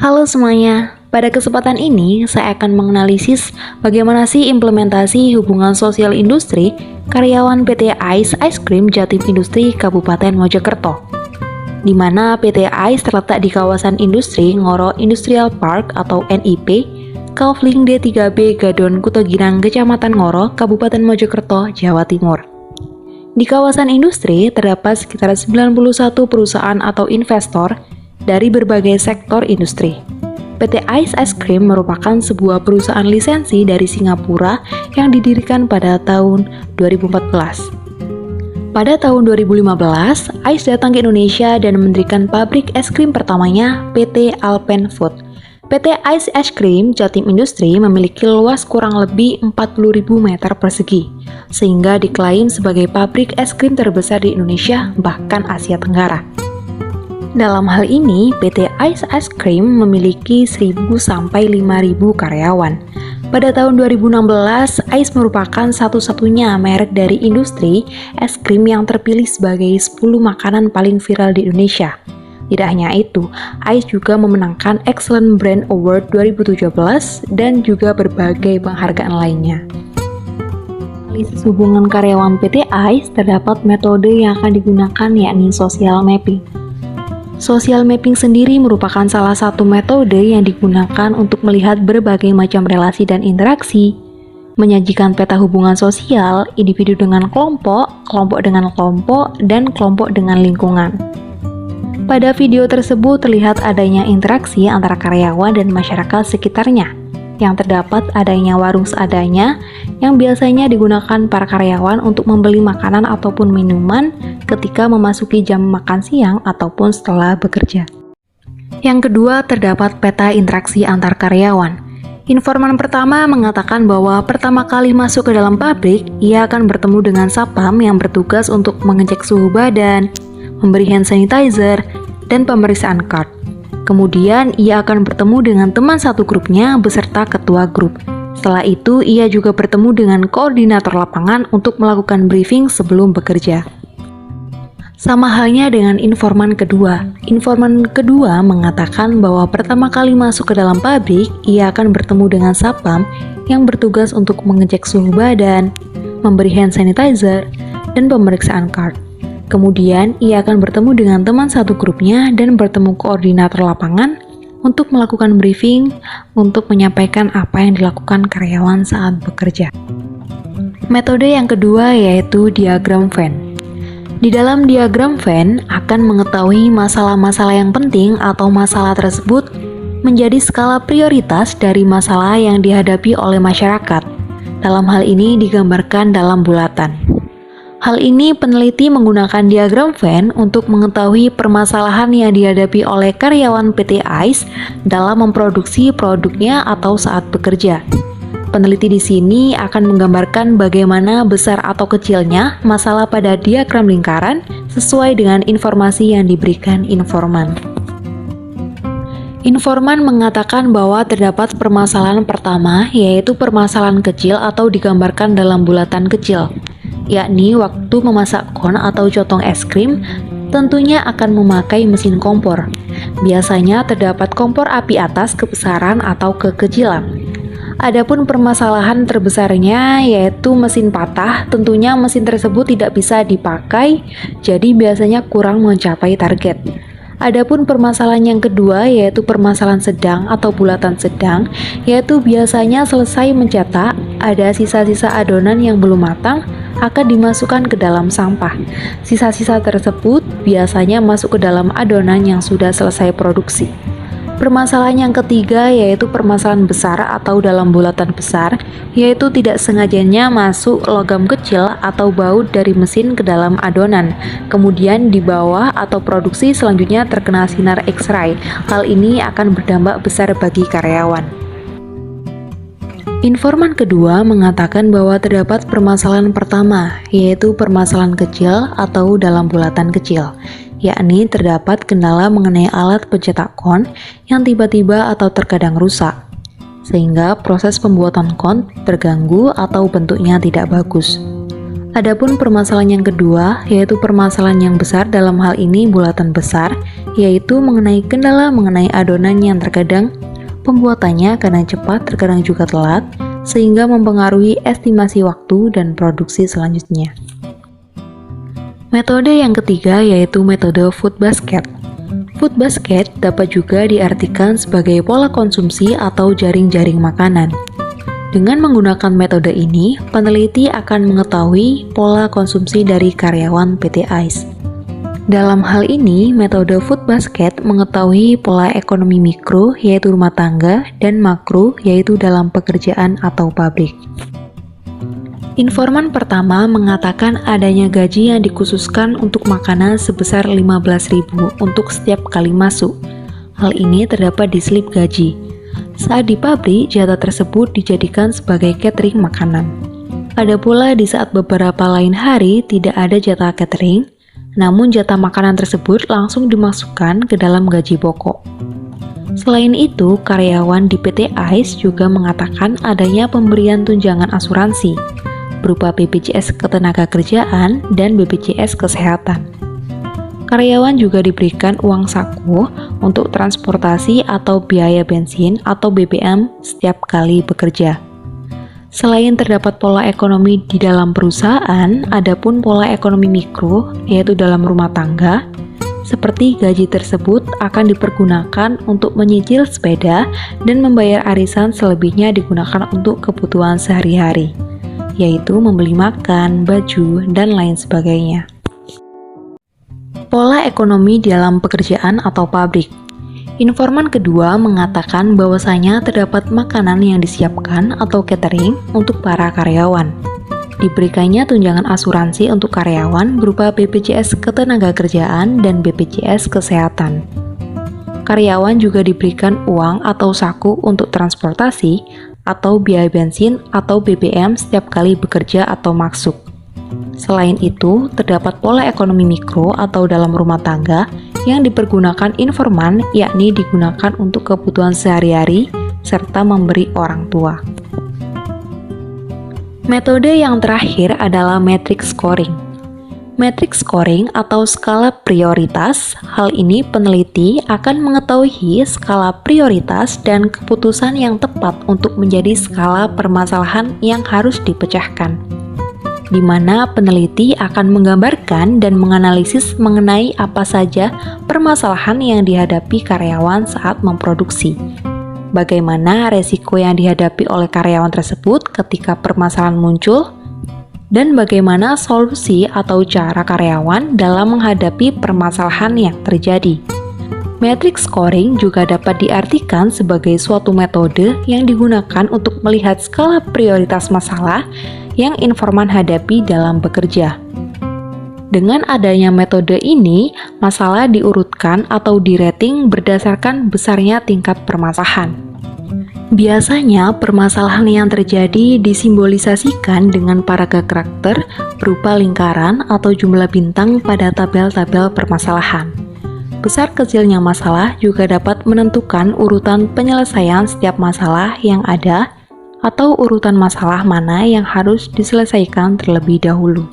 Halo semuanya, pada kesempatan ini saya akan menganalisis bagaimana sih implementasi hubungan sosial industri karyawan PT Ais Ice Cream Jatim Industri Kabupaten Mojokerto, di mana PT Ais terletak di kawasan industri Ngoro Industrial Park atau NIP, Kaufling D3B Gadon Kutogirang, Kecamatan Ngoro, Kabupaten Mojokerto, Jawa Timur. Di kawasan industri terdapat sekitar 91 perusahaan atau investor dari berbagai sektor industri. PT Ais Ice Cream merupakan sebuah perusahaan lisensi dari Singapura yang didirikan pada tahun 2014. Pada tahun 2015, Ais datang ke Indonesia dan mendirikan pabrik es krim pertamanya, PT Alpen Food. PT Ais Ice Cream Jatim Industri memiliki luas kurang lebih 40.000 meter persegi, sehingga diklaim sebagai pabrik es krim terbesar di Indonesia, bahkan Asia Tenggara. Dalam hal ini, PT Ais Ice Cream memiliki 1.000 sampai 5.000 karyawan. Pada tahun 2016, Ais merupakan satu-satunya merek dari industri es krim yang terpilih sebagai 10 makanan paling viral di Indonesia. Tidak hanya itu, Ais juga memenangkan Excellent Brand Award 2017 dan juga berbagai penghargaan lainnya. Analisis hubungan karyawan PT Ais terdapat metode yang akan digunakan, yakni social mapping. Social mapping sendiri merupakan salah satu metode yang digunakan untuk melihat berbagai macam relasi dan interaksi, menyajikan peta hubungan sosial, individu dengan kelompok, kelompok dengan kelompok, dan kelompok dengan lingkungan. Pada video tersebut terlihat adanya interaksi antara karyawan dan masyarakat sekitarnya, yang terdapat adanya warung seadanya yang biasanya digunakan para karyawan untuk membeli makanan ataupun minuman ketika memasuki jam makan siang ataupun setelah bekerja. Yang kedua, terdapat peta interaksi antar karyawan. Informan pertama mengatakan bahwa pertama kali masuk ke dalam pabrik, ia akan bertemu dengan satpam yang bertugas untuk mengecek suhu badan, memberi hand sanitizer, dan pemeriksaan card. Kemudian, ia akan bertemu dengan teman satu grupnya beserta ketua grup. Setelah itu, ia juga bertemu dengan koordinator lapangan untuk melakukan briefing sebelum bekerja. Sama halnya dengan informan kedua. Informan kedua mengatakan bahwa pertama kali masuk ke dalam pabrik, ia akan bertemu dengan satpam yang bertugas untuk mengecek suhu badan, memberi hand sanitizer, dan pemeriksaan card. Kemudian, ia akan bertemu dengan teman satu grupnya dan bertemu koordinator lapangan untuk melakukan briefing untuk menyampaikan apa yang dilakukan karyawan saat bekerja. Metode yang kedua yaitu diagram Venn. Di dalam diagram Venn akan mengetahui masalah-masalah yang penting atau masalah tersebut menjadi skala prioritas dari masalah yang dihadapi oleh masyarakat. Dalam hal ini digambarkan dalam bulatan. Hal ini peneliti menggunakan diagram Venn untuk mengetahui permasalahan yang dihadapi oleh karyawan PT Ais dalam memproduksi produknya atau saat bekerja. Peneliti di sini akan menggambarkan bagaimana besar atau kecilnya masalah pada diagram lingkaran sesuai dengan informasi yang diberikan informan. Informan mengatakan bahwa terdapat permasalahan pertama, yaitu permasalahan kecil atau digambarkan dalam bulatan kecil, yakni waktu memasak kon atau cotong es krim tentunya akan memakai mesin kompor. Biasanya terdapat kompor api atas kebesaran atau kekecilan. Adapun permasalahan terbesarnya yaitu mesin patah, tentunya mesin tersebut tidak bisa dipakai, jadi biasanya kurang mencapai target. Adapun permasalahan yang kedua yaitu permasalahan sedang atau bulatan sedang, yaitu biasanya selesai mencetak, ada sisa-sisa adonan yang belum matang, akan dimasukkan ke dalam sampah. Sisa-sisa tersebut biasanya masuk ke dalam adonan yang sudah selesai produksi. Permasalahan yang ketiga yaitu permasalahan besar atau dalam bulatan besar, yaitu tidak sengajanya masuk logam kecil atau baut dari mesin ke dalam adonan, kemudian di bawah atau produksi selanjutnya terkena sinar X-ray. Hal ini akan berdampak besar bagi karyawan. Informan kedua mengatakan bahwa terdapat permasalahan pertama, yaitu permasalahan kecil atau dalam bulatan kecil, yakni terdapat kendala mengenai alat pencetak kon yang tiba-tiba atau terkadang rusak, sehingga proses pembuatan kon terganggu atau bentuknya tidak bagus. Adapun permasalahan yang kedua, yaitu permasalahan yang besar dalam hal ini bulatan besar, yaitu mengenai kendala mengenai adonan yang terkadang pembuatannya kadang cepat, terkadang juga telat, sehingga mempengaruhi estimasi waktu dan produksi selanjutnya. Metode yang ketiga yaitu metode food basket. Food basket dapat juga diartikan sebagai pola konsumsi atau jaring-jaring makanan. Dengan menggunakan metode ini, peneliti akan mengetahui pola konsumsi dari karyawan PT ICE. Dalam hal ini, metode food basket mengetahui pola ekonomi mikro yaitu rumah tangga dan makro yaitu dalam pekerjaan atau pabrik. Informan pertama mengatakan adanya gaji yang dikhususkan untuk makanan sebesar 15.000 untuk setiap kali masuk. Hal ini terdapat di slip gaji. Saat di pabrik, jatah tersebut dijadikan sebagai catering makanan. Ada pula di saat beberapa lain hari tidak ada jatah catering, namun jatah makanan tersebut langsung dimasukkan ke dalam gaji pokok. Selain itu, karyawan di PT ICE juga mengatakan adanya pemberian tunjangan asuransi berupa BPJS Ketenagakerjaan dan BPJS Kesehatan. Karyawan juga diberikan uang saku untuk transportasi atau biaya bensin atau BBM setiap kali bekerja. Selain terdapat pola ekonomi di dalam perusahaan, ada pun pola ekonomi mikro, yaitu dalam rumah tangga, seperti gaji tersebut akan dipergunakan untuk menyicil sepeda dan membayar arisan, selebihnya digunakan untuk kebutuhan sehari-hari, yaitu membeli makan, baju, dan lain sebagainya. Pola ekonomi dalam pekerjaan atau pabrik. Informan kedua mengatakan bahwasanya terdapat makanan yang disiapkan atau catering untuk para karyawan. Diberikannya tunjangan asuransi untuk karyawan berupa BPJS Ketenagakerjaan dan BPJS Kesehatan. Karyawan juga diberikan uang atau saku untuk transportasi atau biaya bensin atau BBM setiap kali bekerja atau masuk. Selain itu, terdapat pola ekonomi mikro atau dalam rumah tangga yang dipergunakan informan, yakni digunakan untuk kebutuhan sehari-hari serta memberi orang tua. Metode yang terakhir adalah matrix scoring. Matrix scoring atau skala prioritas, hal ini peneliti akan mengetahui skala prioritas dan keputusan yang tepat untuk menjadi skala permasalahan yang harus dipecahkan, di mana peneliti akan menggambarkan dan menganalisis mengenai apa saja permasalahan yang dihadapi karyawan saat memproduksi, bagaimana resiko yang dihadapi oleh karyawan tersebut ketika permasalahan muncul, dan bagaimana solusi atau cara karyawan dalam menghadapi permasalahan yang terjadi. Matrix scoring juga dapat diartikan sebagai suatu metode yang digunakan untuk melihat skala prioritas masalah yang informan hadapi dalam bekerja. Dengan adanya metode ini, masalah diurutkan atau dirating berdasarkan besarnya tingkat permasalahan. Biasanya, permasalahan yang terjadi disimbolisasikan dengan paraga karakter berupa lingkaran atau jumlah bintang pada tabel-tabel permasalahan. Besar kecilnya masalah juga dapat menentukan urutan penyelesaian setiap masalah yang ada atau urutan masalah mana yang harus diselesaikan terlebih dahulu.